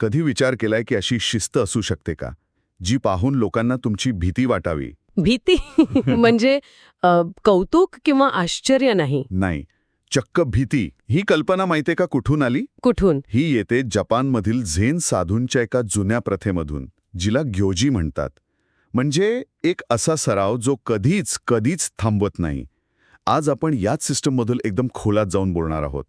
कधी विचार केलाय की अशी शिस्त असू शकते का, जी पाहून लोकांना तुमची भीती वाटावी? भीती म्हणजे कौतुक किंवा आश्चर्य नाही. नाही, चक्क भीती. ही कल्पना माहितीये का कुठून आली? कुठून? ही येते जपानमधील झेन साधूंच्या एका जुन्या प्रथेमधून, जिला ग्योजी म्हणतात. म्हणजे एक असा सराव जो कधीच थांबवत नाही. आज आपण याच सिस्टममधून एकदम खोलात जाऊन बोलणार आहोत.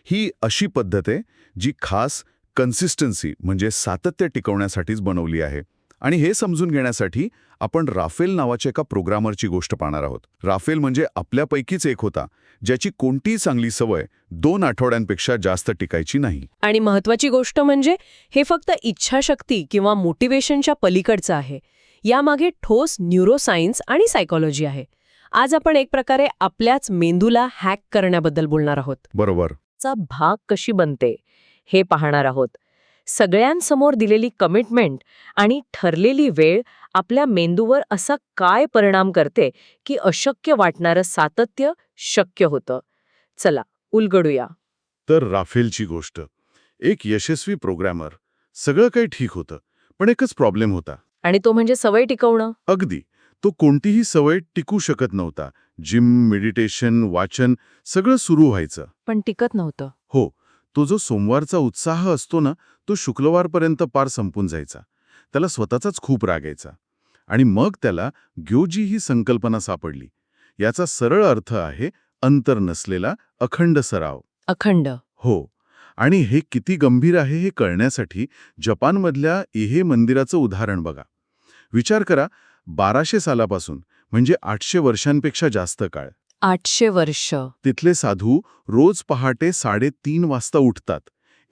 ही अशी पद्धत आहे जी खास कन्सिस्टन्सी म्हणजे सातत्य टिकवण्यासाठीच बनवली आहे. आणि हे समजून घेण्यासाठी आपण राफेल नावाच्या एका प्रोग्रामरची गोष्ट पाहणार आहोत. राफेल म्हणजे आपल्यापैकीच एक होता, ज्याची कोणतीही चांगली सवय 2 आठवड्यांपेक्षा जास्त टिकायची नाही. आणि महत्वाची गोष्ट म्हणजे हे फक्त इच्छाशक्ती किंवा मोटिवेशनच्या पलीकडचं आहे. यामागे ठोस न्यूरोसायन्स आणि सायकोलॉजी आहे. आज आपण एक प्रकारे आपल्याच मेंदूला हॅक करण्याबद्दल बोलणार आहोत. बरोबर. चा भाग कशी बनते हे पाहणार आहोत. सगळ्यांसमोर दिलेली कमिटमेंट आणि ठरलेली वेळ आपल्या मेंदूवर असा काय परिणाम करते की अशक्य वाटणारं सातत्य शक्य होतं. चला उलगडूया. तर राफेलची गोष्ट. एक यशस्वी प्रोग्रॅमर. सगळं काही ठीक होतं, पण एकच प्रॉब्लेम होता. आणि तो म्हणजे सवय टिकवणं. अगदी. तो कोणतीही सवय टिकू शकत नव्हता. जिम, मेडिटेशन, वाचन सगळं सुरू व्हायचं. पण टिकत नव्हतं. हो, तो जो सोमवारचा उत्साह असतो ना, तो शुक्रवारपर्यंत पार संपून जायचा. त्याला स्वतःचाच खूप राग यायचा. आणि मग त्याला ग्योजी ही संकल्पना सापडली. याचा सरळ अर्थ आहे अंतर नसलेला अखंड सराव. अखंड. हो. आणि हे किती गंभीर आहे हे कळण्यासाठी जपानमधल्या इहे मंदिराचं उदाहरण बघा. विचार करा, 1200 सालापासून म्हणजे 800 वर्षांपेक्षा जास्त काळ. 800 वर्ष. तिथले साधू रोज पहाटे 3:30 वाजता उठतात.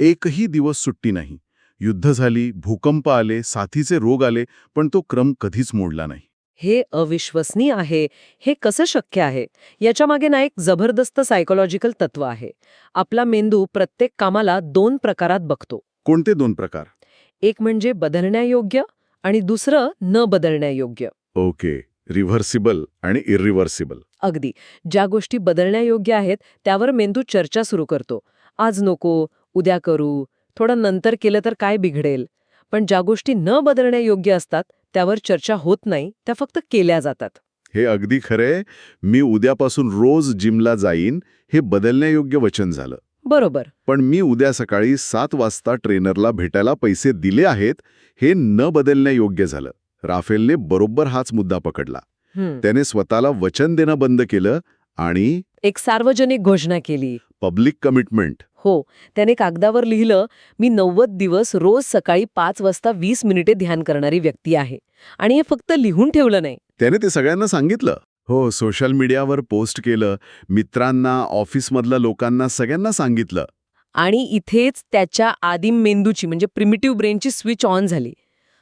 एकही दिवस सुट्टी नाही. युद्ध झाली, भूकंप आले, साथीचे रोग आले, पण तो क्रम कधीच मोडला नाही. हे अविश्वसनीय आहे. हे कसं शक्य आहे? याच्यामागे ना एक जबरदस्त सायकोलॉजिकल तत्व आहे. आपला मेंदू प्रत्येक कामाला 2 प्रकारात बघतो. कोणते 2 प्रकार? एक म्हणजे बदलण्यायोग्य आणि दुसरं न बदलण्यायोग्य. ओके. रिव्हर्सिबल आणि इरिव्हर्सिबल. अगदी. ज्या गोष्टी बदलण्यायोग्य आहेत त्यावर मेंदू चर्चा सुरू करतो. आज नको, उद्या करू, थोडं नंतर केलं तर काय बिघडेल. पण ज्या गोष्टी न बदलण्यायोग्य असतात त्यावर चर्चा होत नाही, त्या फक्त केल्या जातात. हे अगदी खरंय. मी उद्यापासून रोज जिमला जाईन हे बदलण्यायोग्य वचन झालं. बरोबर. पण मी उद्या सकाळी 7 वाजता ट्रेनरला भेटायला पैसे दिले आहेत हे न बदलण्यायोग्य झालं. राफेलने बरोबर हाच मुद्दा पकडला. त्याने स्वतःला वचन देणं बंद केलं आणि एक सार्वजनिक घोषणा केली. Public commitment. हो, त्याने कागदावर लिहिलं, मी 90 दिवस रोज सकाळी 5 वाजता 20 मिनिटे ध्यान करणारी व्यक्ती आहे. आणि हे फक्त लिहून ठेवलं नाही. त्याने ते सगळ्यांना सांगितलं. हो, सोशल मीडियावर पोस्ट केलं, मित्रांना, ऑफिसमधल्या लोकांना, सगळ्यांना सांगितलं. आणि इथेच त्याच्या आदिम मेंदूची म्हणजे प्रिमिटिव्ह ब्रेनची स्विच ऑन झाली.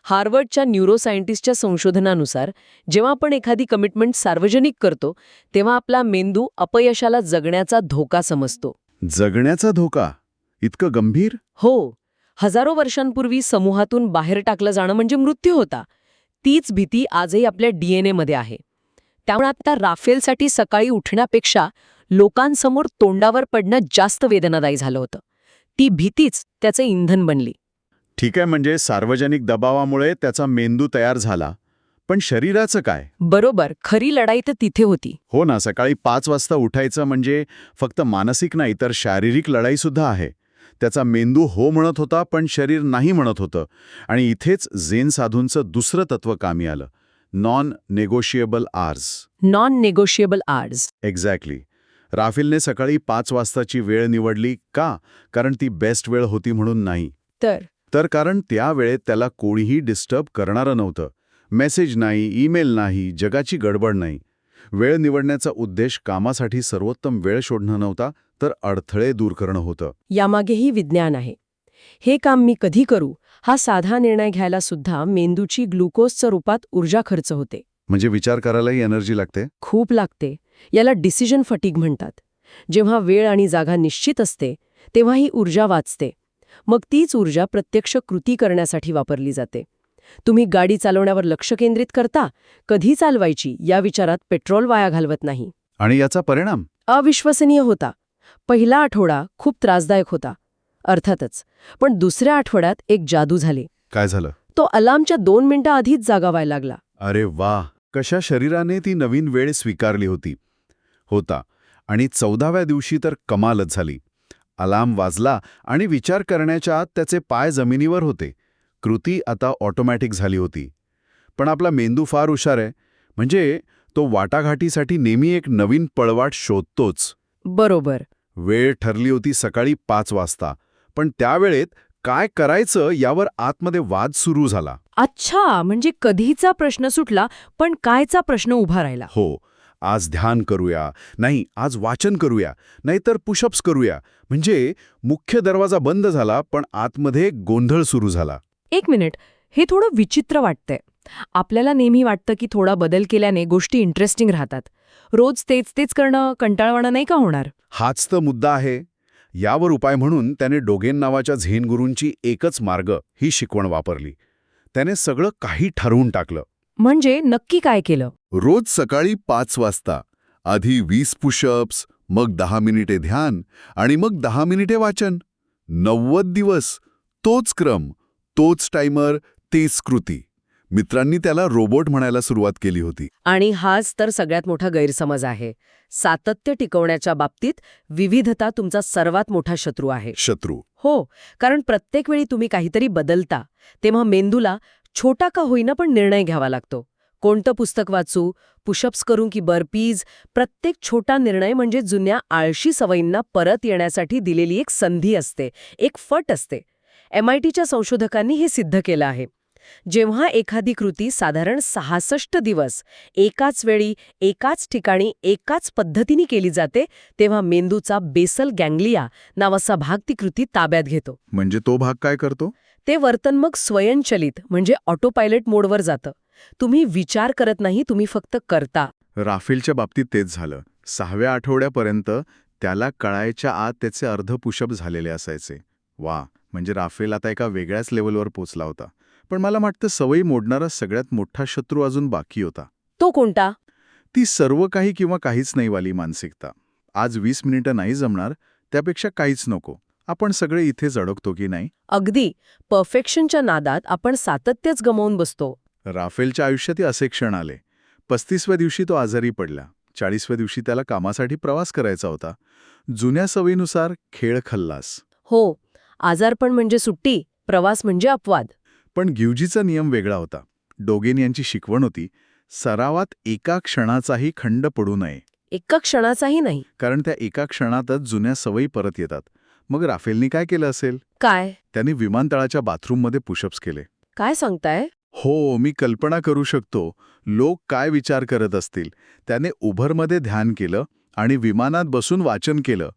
हार्वर्डच्या न्यूरोसायंटिस्टच्या संशोधनानुसार जेव्हा आपण एखादी कमिटमेंट सार्वजनिक करतो तेव्हा आपला मेंदू अपयशाला जगण्याचा धोका समजतो. जगण्याचा धोका? इतकं गंभीर? हो. हजारो वर्षांपूर्वी समूहातून बाहेर टाकलं जाणं म्हणजे मृत्यू होता. तीच भीती आजही आपल्या DNA मध्ये आहे. त्यामुळे आता राफेलसाठी सकाळी उठण्यापेक्षा लोकांसमोर तोंडावर पडणं जास्त वेदनादायी झालं होतं. ती भीतीच त्याचं इंधन बनली. ठीक आहे, म्हणजे सार्वजनिक दबावामुळे त्याचा मेंदू तयार झाला. पण शरीराचं काय? बरोबर. खरी लढाई तर तिथे होती. हो ना, सकाळी 5 वाजता उठायचं म्हणजे फक्त मानसिक नाही तर शारीरिक लढाईसुद्धा आहे. त्याचा मेंदू हो म्हणत होता, पण शरीर नाही म्हणत होतं. आणि इथेच झेन साधूंचं दुसरं तत्व कामी आलं. Non negotiable hours. Non negotiable hours. Exactly. राफेलने सकाळी 5 वाजताची वेळ निवडली का? कारण ती बेस्ट वेळ होती म्हणून नाही. तर कारण त्या वेळेत त्याला कोणीही डिस्टर्ब करणारं नव्हतं. मेसेज नाही, ईमेल नाही, जगाची गडबड नाही. वेळ निवडण्याचा उद्देश कामासाठी सर्वोत्तम वेळ शोधणं नव्हता, तर अडथळे दूर करणं होतं. यामागेही विज्ञान आहे. हे काम मी कधी करू हा साधा निर्णय घ्यायला सुद्धा मेंदूची ग्लुकोजच्या रूपात ऊर्जा खर्च होते. म्हणजे विचार करायलाही एनर्जी लागते. खूप लागते. याला डिसिजन फटीग म्हणतात. जेव्हा वेळ आणि जागा निश्चित असते तेव्हा ही ऊर्जा वाचते. मग तीच ऊर्जा प्रत्यक्ष कृती करण्यासाठी वापरली जाते. तुम्ही गाडी चालवण्यावर लक्ष केंद्रित करता, कधी चालवायची या विचारात पेट्रोल वाया घालवत नाही. आणि याचा परिणाम अविश्वसनीय होता. पहिला आठवडा खूप त्रासदायक होता. अर्थातच. पण दुसऱ्या आठवड्यात एक जादू झाली. काय झालं? तो अलार्मच्या 2 मिनिटं आधीच जागा व्हायला लागला. अरे वा, कशा शरीराने ती नवीन वेळ स्वीकारली होता. आणि 14व्या दिवशी तर कमालच झाली. अलार्म वाजला आणि विचार करण्याच्या आत त्याचे पाय जमिनीवर होते. कृती आता ऑटोमॅटिक झाली होती. पण आपला मेंदू फार हुशार आहे. म्हणजे तो वाटाघाटीसाठी नेहमी एक नवीन पळवाट शोधतोच. बरोबर. वेळ ठरली होती सकाळी 5 वाजता. पण त्यावेळेत काय करायचं यावर आतमध्ये वाद सुरू झाला. अच्छा, म्हणजे कधीचा प्रश्न सुटला, पण कायचा प्रश्न उभा राहिला. हो, आज ध्यान करूया, नाही आज वाचन करूया, नाहीतर पुशअप्स करूया. म्हणजे मुख्य दरवाजा बंद झाला, पण आतमध्ये गोंधळ सुरू झाला. 1 मिनिट, हे थोडं विचित्र वाटतंय. आपल्याला नेहमी वाटतं की थोडा बदल केल्याने गोष्टी इंटरेस्टिंग राहतात. रोज तेच तेच करणं कंटाळवाणं नाही का होणार? हाच तर मुद्दा आहे. यावर उपाय म्हणून त्याने डोगेन नावाच्या झेन गुरूंची एकच मार्ग ही शिकवण वापरली. त्याने सगळं काही ठरवून टाकलं. म्हणजे नक्की काय केलं? रोज सकाळी 5 वाजता आधी 20 पुशअप्स, मग 10 मिनिटे ध्यान आणि मग 10 मिनिटे वाचन. 90 दिवस तोच क्रम, तोच टायमर, तेच कृती. मित्रांनी त्याला रोबोट म्हणायला सुरुवात केली होती. आणि हाच तर सगळ्यात मोठा गैरसमज आहे. सातत्य टिकवण्याच्या बाबतीत विविधता तुमचा सर्वात मोठा शत्रू आहे. शत्रू. हो, कारण प्रत्येक वेळी तुम्ही काहीतरी बदलता, तेव्हा मेंदूला छोटा का होईना पण निर्णय घ्यावा लागतो. कोणतं पुस्तक वाचू, पुशअप्स करू की बर्पीज, प्रत्येक छोटा निर्णय म्हणजे जुन्या आळशी सवयींना परत येण्यासाठी दिलेली एक संधी असते, एक फट असते. MITच्या संशोधकांनी हे सिद्ध केलं आहे. जेव्हा एखादी कृती साधारण 66 दिवस एकाच वेळी, एकाच ठिकाणी, एकाच पद्धतीने केली जाते, तेव्हा मेंदूचा बेसल गँग्लिया नावाचा भाग ती कृती ताब्यात घेतो. म्हणजे तो भाग काय करतो? ते वर्तन मग स्वयंचलित म्हणजे ऑटोपायलट मोडवर जातं. तुम्ही विचार करत नाही, तुम्ही फक्त करता. राफेलच्या बाबतीत तेच झालं. 6व्या आठवड्यापर्यंत त्याला कळायच्या आत त्याचे अर्ध पुशअप झालेले असायचे. वा, म्हणजे राफेल आता एका वेगळ्याच लेवलवर पोचला होता. पण मला वाटतं सवयी मोडणारा सगळ्यात मोठा शत्रू अजून बाकी होता. तो कोणता? ती सर्व काही किंवा काहीच नाही वाली मानसिकता. आज 20 मिनिटं नाही जमणार, त्यापेक्षा काहीच नको. आपण सगळे इथेच अडकतो की नाही? अगदी. परफेक्शनच्या नादात आपण सातत्यच गमावून बसतो. राफेलच्या आयुष्यात असे क्षण आले. 35व्या दिवशी तो आजारी पडला. 40व्या दिवशी त्याला कामासाठी प्रवास करायचा होता. जुन्या सवयीनुसार खेळ खल्लास. हो, आजारपण म्हणजे सुट्टी, प्रवास म्हणजे अपवाद. पण ग्युजीचा नियम वेगळा होता. डोगेन यांची शिकवण होती, सरावात एका क्षणाचाही खंड पडू नये. एका क्षणाचाही नाही. कारण त्या एका क्षणातच जुन्या सवयी परत येतात. मग राफेलनी काय केलं असेल? काय? त्यांनी विमानतळाच्या बाथरूममध्ये पुशअप्स केले. काय सांगताय? हो, मी कल्पना करू शकतो लोक काय विचार करत असतील. त्याने उभरमध्ये ध्यान केलं आणि विमानात बसून वाचन केलं.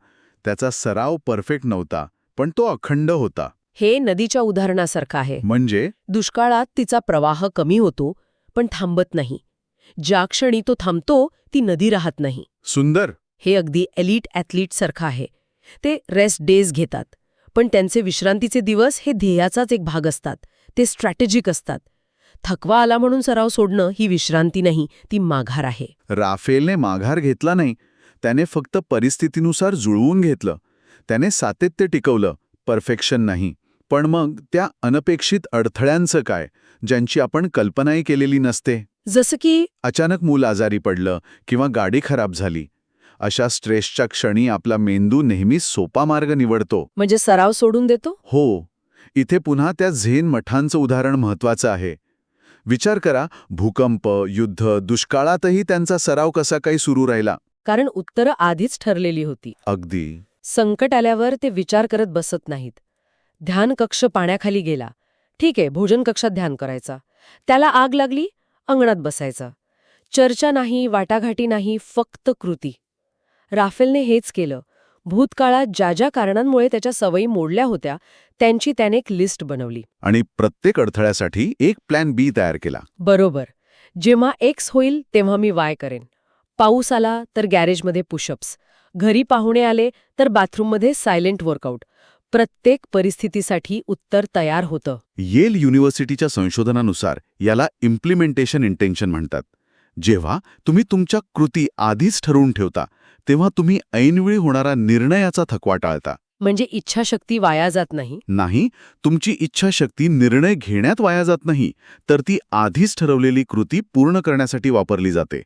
त्याचा सराव परफेक्ट नव्हता, पण तो अखंड होता. हे नदीच्या उदाहरणासारखं आहे. म्हणजे दुष्काळात तिचा प्रवाह कमी होतो, पण थांबत नाही. ज्या क्षणी तो थांबतो, ती नदी राहत नाही. सुंदर. हे अगदी एलिट ॲथलीटसारखं आहे. ते रेस्ट डेज घेतात, पण त्यांचे विश्रांतीचे दिवस हे ध्येयाचाच एक भाग असतात. ते स्ट्रॅटेजिक असतात. थकवा आला म्हणून सराव सोडणं ही विश्रांती नाही, ती माघार आहे. राफेलने माघार घेतला नाही. त्याने फक्त परिस्थितीनुसार जुळवून घेतलं. त्याने सातत्य टिकवलं, परफेक्शन नाही. पण मग त्या अनपेक्षित अडथळ्यांचं काय, ज्यांची आपण कल्पनाही केलेली नसते? जसं की अचानक मूल आजारी पडलं किंवा गाडी खराब झाली. अशा स्ट्रेसच्या क्षणी आपला मेंदू नेहमीच सोपा मार्ग निवडतो. म्हणजे सराव सोडून देतो. हो, इथे पुन्हा त्या झेन मठांचं उदाहरण महत्वाचं आहे. विचार करा, भूकंप, युद्ध, दुष्काळातही त्यांचा सराव कसा काही सुरू राहिला. कारण उत्तरं आधीच ठरलेली होती. अगदी. संकट आल्यावर ते विचार करत बसत नाहीत. ध्यान कक्ष पाण्याखाली गेला, ठीक आहे, भोजन कक्षात ध्यान करायचा. त्याला आग लागली, अंगणात बसायचा. चर्चा नाही, वाटाघाटी नाही, फक्त कृती. राफेलने हेच केलं. भूतकाळात ज्या ज्या कारणांमुळे त्याच्या सवयी मोडल्या होत्या, त्यांची त्याने एक लिस्ट बनवली. आणि प्रत्येक अडथळ्यासाठी एक प्लॅन बी तयार केला. बरोबर. जेव्हा एक्स होईल तेव्हा मी वाय करेन. पाऊस आला तर गॅरेजमध्ये पुशअप्स. घरी पाहुणे आले तर बाथरूममध्ये सायलेंट वर्कआउट. प्रत्येक परिस्थितीसाठी उत्तर तयार होतं. येल युनिव्हर्सिटीच्या संशोधनानुसार याला इम्प्लिमेंटेशन इंटेन्शन म्हणतात. जेव्हा तुम्ही तुमच्या कृती आधीच ठरवून ठेवता, तेव्हा तुम्ही ऐनवेळी होणारा निर्णयाचा थकवा टाळता. म्हणजे इच्छाशक्ती वाया जात नाही. नाही, तुमची इच्छाशक्ती निर्णय घेण्यात वाया जात नाही, तर ती आधीच ठरवलेली कृती पूर्ण करण्यासाठी वापरली जाते.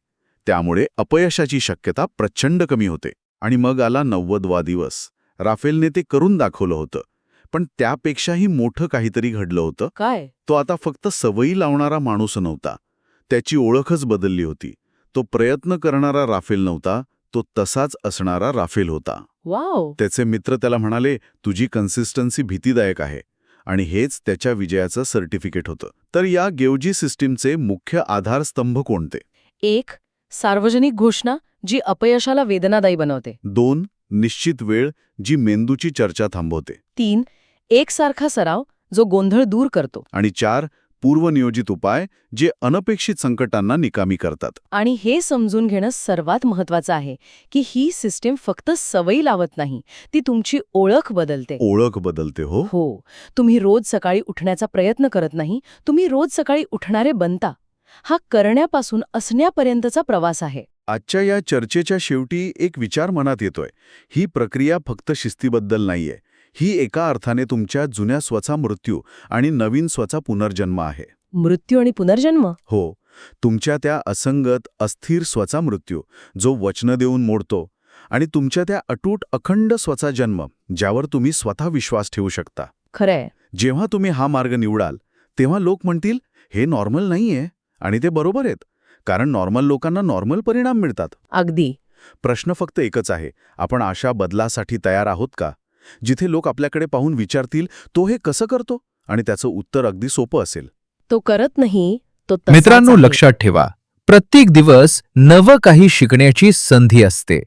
त्यामुळे अपयशाची शक्यता प्रचंड कमी होते. आणि मग आला 90वा दिवस. राफेलने ते करून दाखवलं होतं. पण त्यापेक्षाही मोठं काहीतरी घडलं होतं. काय? तो आता फक्त सवयी लावणारा माणूस नव्हता. त्याची ओळखच बदलली होती. तो प्रयत्न करणारा राफेल नव्हता, तो तसाच असणारा राफेल होता. वाव. त्याचे मित्र त्याला म्हणाले, तुझी कन्सिस्टन्सी भीतीदायक आहे. आणि हेच त्याच्या विजयाचं सर्टिफिकेट होतं. तर या गेवजी सिस्टीमचे मुख्य आधारस्तंभ कोणते? 1. सार्वजनिक घोषणा जी अपयशाला वेदनादायी बनवते. 2. निश्चित वेळ जी मेंदूची चर्चा थांबवते. 3. एकसारखा सराव जो गोंधळ दूर करतो. आणि 4. पूर्वनियोजित उपाय जे अनपेक्षित संकटांना निकामी करतात. आणि हे समजून घेणं सर्वात महत्वाचं आहे की ही सिस्टीम फक्त सवयी लावत नाही, ती तुमची ओळख बदलते. ओळख बदलते हो. हो, तुम्ही रोज सकाळी उठण्याचा प्रयत्न करत नाही, तुम्ही रोज सकाळी उठणारे बनता. हा करण्यापासून असण्यापर्यंतचा प्रवास आहे. आजच्या या चर्चेच्या शेवटी एक विचार मनात येतोय. ही प्रक्रिया फक्त शिस्तीबद्दल नाहीये. ही एका अर्थाने तुमच्या जुन्या स्वचा मृत्यू आणि नवीन स्वचा पुनर्जन्म आहे. मृत्यू आणि पुनर्जन्म. हो, तुमच्या त्या असंगत, अस्थिर स्वचा मृत्यू, जो वचनं देऊन मोडतो, आणि तुमच्या त्या अटूट अखंड स्वचा जन्म, ज्यावर तुम्ही स्वतः विश्वास ठेवू शकता. खरंय. जेव्हा तुम्ही हा मार्ग निवडाल, तेव्हा लोक म्हणतील, हे नॉर्मल नाहीये, आणि ते बरोबर आहेत. कारण नॉर्मल लोकांना नॉर्मल परिणाम मिळतात. अगदी. प्रश्न फक्त एकच आहे, आपण अशा बदलासाठी तयार आहोत का? जिथे लोक आपल्याकडे पाहून विचारतील, तो हे कसं करतो? आणि त्याचं उत्तर अगदी सोपं असेल. तो करत नाही, तो तसाच मित्रांनो, आहे. लक्षात ठेवा, प्रत्येक दिवस नवं काही शिकण्याची संधी असते.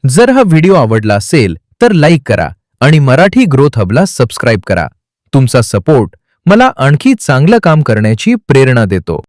जर हा व्हिडिओ आवडला असेल तर लाईक करा आणि मराठी ग्रोथ हबला सबस्क्राईब करा. तुमचा सपोर्ट मला आणखी चांगलं काम करण्याची प्रेरणा देतो.